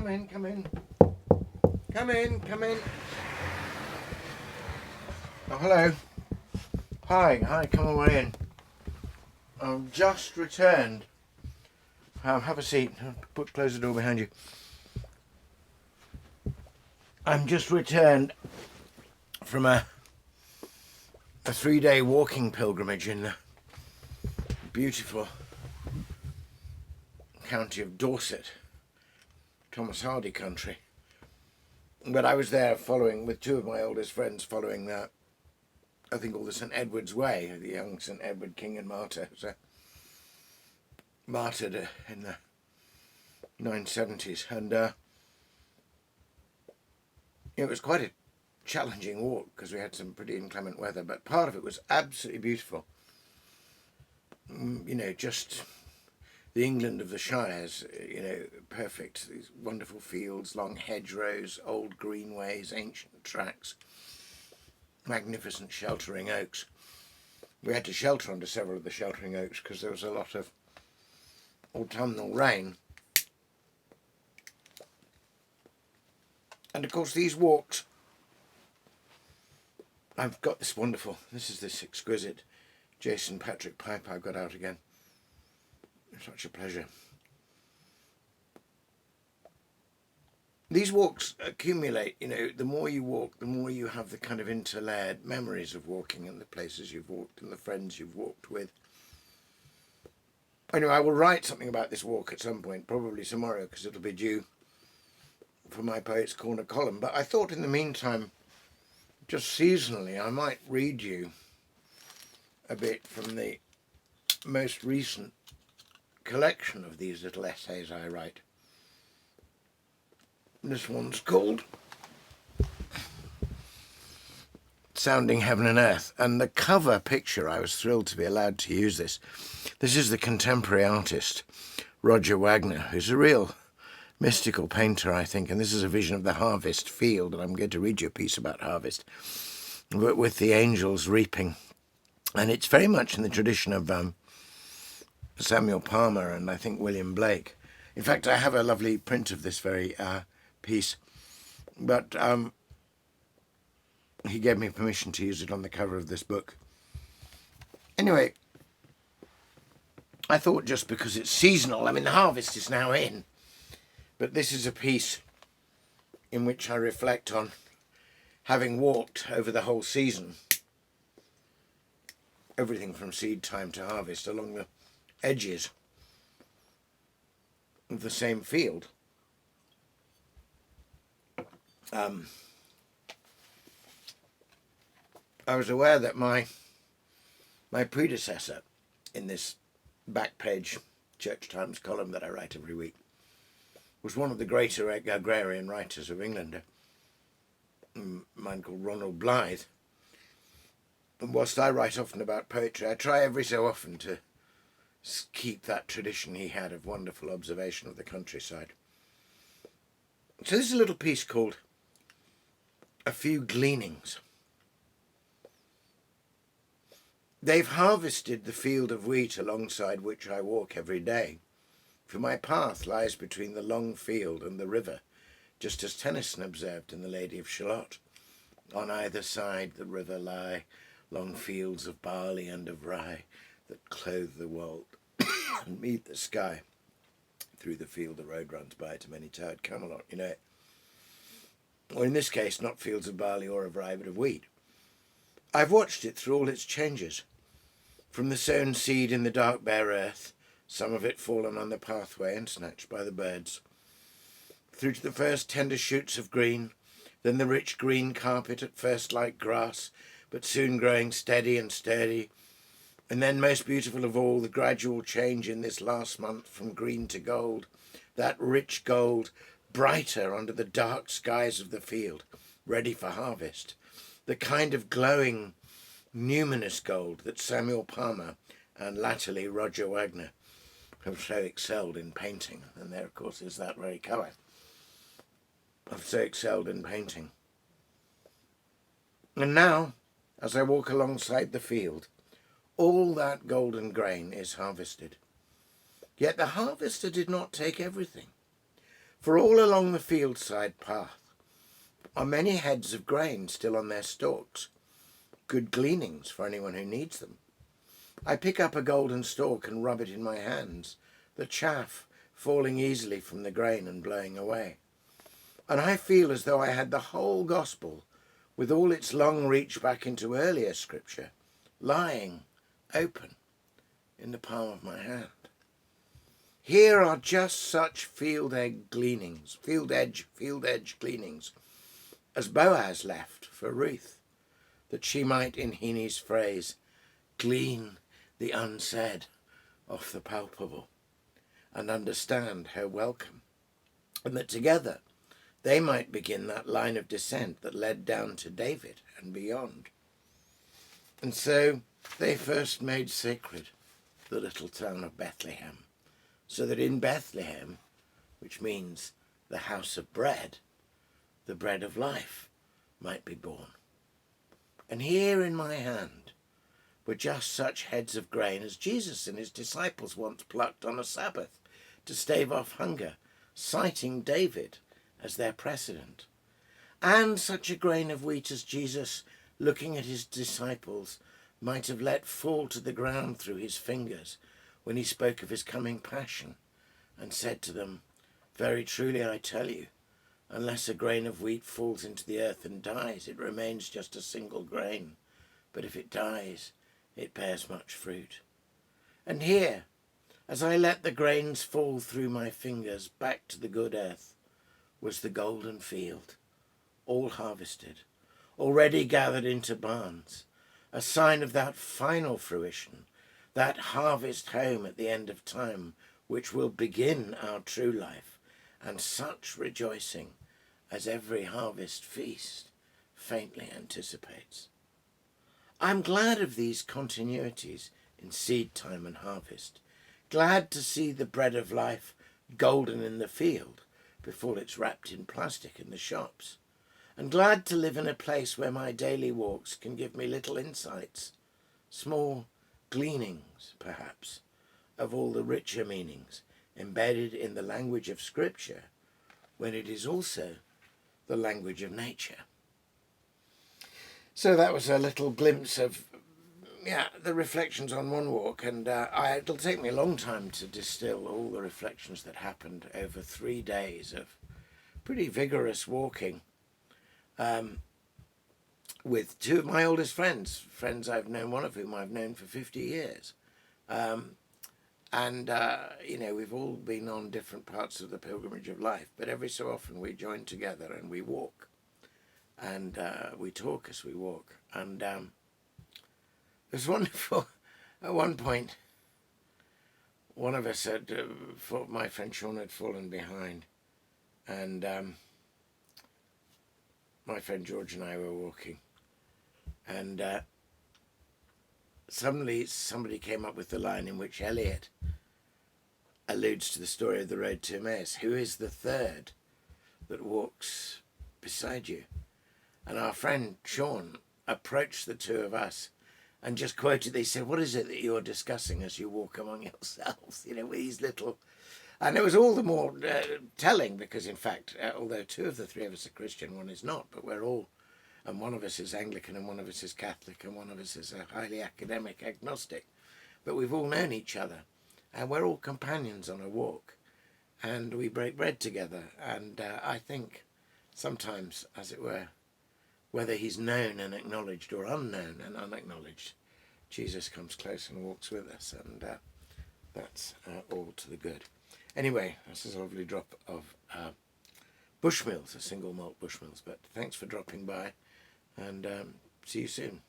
come in. Come in. Oh, hello. Hi, come away in. I've just returned. Have a seat. Close the door behind you. I'm just returned from a 3-day walking pilgrimage in the beautiful county of Dorset, Thomas Hardy country. But I was there with two of my oldest friends following that, I think, all the St. Edward's Way, the young St. Edward king and martyr, who was martyred in the 970s. And it was quite a challenging walk because we had some pretty inclement weather, but part of it was absolutely beautiful. Just the England of the Shires, perfect. These wonderful fields, long hedgerows, old greenways, ancient tracks, magnificent sheltering oaks. We had to shelter under several of the sheltering oaks because there was a lot of autumnal rain. And of course these walks, I've got this is this exquisite Jason Patrick pipe I've got out again. Such a pleasure. These walks accumulate, the more you walk, the more you have the kind of interlayered memories of walking and the places you've walked and the friends you've walked with. Anyway, I will write something about this walk at some point, probably tomorrow, because it'll be due for my Poets' Corner column. But I thought in the meantime, just seasonally, I might read you a bit from the most recent collection of these little essays I write. This one's called Sounding Heaven and Earth, and the cover picture, I was thrilled to be allowed to use this. This is the contemporary artist Roger Wagner, who's a real mystical painter, I think, and this is a vision of the harvest field, and I'm going to read you a piece about harvest, with the angels reaping. And it's very much in the tradition of Samuel Palmer and I think William Blake. In fact, I have a lovely print of this very piece, but he gave me permission to use it on the cover of this book. Anyway, I thought just because it's seasonal, the harvest is now in, but this is a piece in which I reflect on having walked over the whole season, everything from seed time to harvest, along the edges of the same field. I was aware that my predecessor in this back page Church Times column that I write every week was one of the greater agrarian writers of England, a man called Ronald Blythe. And whilst I write often about poetry, I try every so often to keep that tradition he had of wonderful observation of the countryside. So this is a little piece called A Few Gleanings. They've harvested the field of wheat alongside which I walk every day, for my path lies between the long field and the river, just as Tennyson observed in The Lady of Shalott. On either side the river lie long fields of barley and of rye that clothe the wold and meet the sky. Through the field the road runs by to many-towered Camelot, it. Or in this case, not fields of barley or of rye, but of wheat. I've watched it through all its changes. From the sown seed in the dark bare earth, some of it fallen on the pathway and snatched by the birds, through to the first tender shoots of green, then the rich green carpet, at first like grass, but soon growing steady and sturdy, and then most beautiful of all, the gradual change in this last month from green to gold, that rich gold, brighter under the dark skies of the field, ready for harvest, the kind of glowing, numinous gold that Samuel Palmer and latterly Roger Wagner have so excelled in painting. And there, of course, is that very colour. Have so excelled in painting. And now, as I walk alongside the field, all that golden grain is harvested. Yet the harvester did not take everything. For all along the fieldside path are many heads of grain still on their stalks, good gleanings for anyone who needs them. I pick up a golden stalk and rub it in my hands, the chaff falling easily from the grain and blowing away. And I feel as though I had the whole gospel, with all its long reach back into earlier scripture, lying open in the palm of my hand. Here are just such field edge gleanings as Boaz left for Ruth, that she might, in Heaney's phrase, glean the unsaid off the palpable and understand her welcome, and that together they might begin that line of descent that led down to David and beyond. And so they first made sacred the little town of Bethlehem, so that in Bethlehem, which means the house of bread, the bread of life might be born. And here in my hand were just such heads of grain as Jesus and his disciples once plucked on a Sabbath to stave off hunger, citing David as their precedent. And such a grain of wheat as Jesus, looking at his disciples, might have let fall to the ground through his fingers when he spoke of his coming passion, and said to them, "Very truly I tell you, unless a grain of wheat falls into the earth and dies, it remains just a single grain. But if it dies, it bears much fruit." And here, as I let the grains fall through my fingers back to the good earth, was the golden field, all harvested, already gathered into barns, a sign of that final fruition, that harvest home at the end of time, which will begin our true life, and such rejoicing as every harvest feast faintly anticipates. I'm glad of these continuities in seed time and harvest, glad to see the bread of life golden in the field before it's wrapped in plastic in the shops, and glad to live in a place where my daily walks can give me little insights, small gleanings, perhaps, of all the richer meanings embedded in the language of Scripture, when it is also the language of nature. So that was a little glimpse of the reflections on one walk, and it'll take me a long time to distill all the reflections that happened over 3 days of pretty vigorous walking with two of my oldest friends I've known, one of whom I've known for 50 years. We've all been on different parts of the pilgrimage of life, but every so often we join together and we walk, and we talk as we walk. And it was wonderful. At one point, one of us had, my friend Sean had fallen behind, and my friend George and I were walking, and suddenly somebody came up with the line in which Eliot alludes to the story of the road to Emmaus: "Who is the third that walks beside you?" And our friend Sean approached the two of us and just quoted, they said, "What is it that you're discussing as you walk among yourselves?" With these little... And it was all the more telling because, in fact, although two of the three of us are Christian, one is not, but we're all... And one of us is Anglican and one of us is Catholic and one of us is a highly academic agnostic. But we've all known each other and we're all companions on a walk. And we break bread together. And I think sometimes, as it were, whether he's known and acknowledged or unknown and unacknowledged, Jesus comes close and walks with us. And that's all to the good. Anyway, that's a lovely drop of Bushmills, a single malt Bushmills. But thanks for dropping by, and see you soon.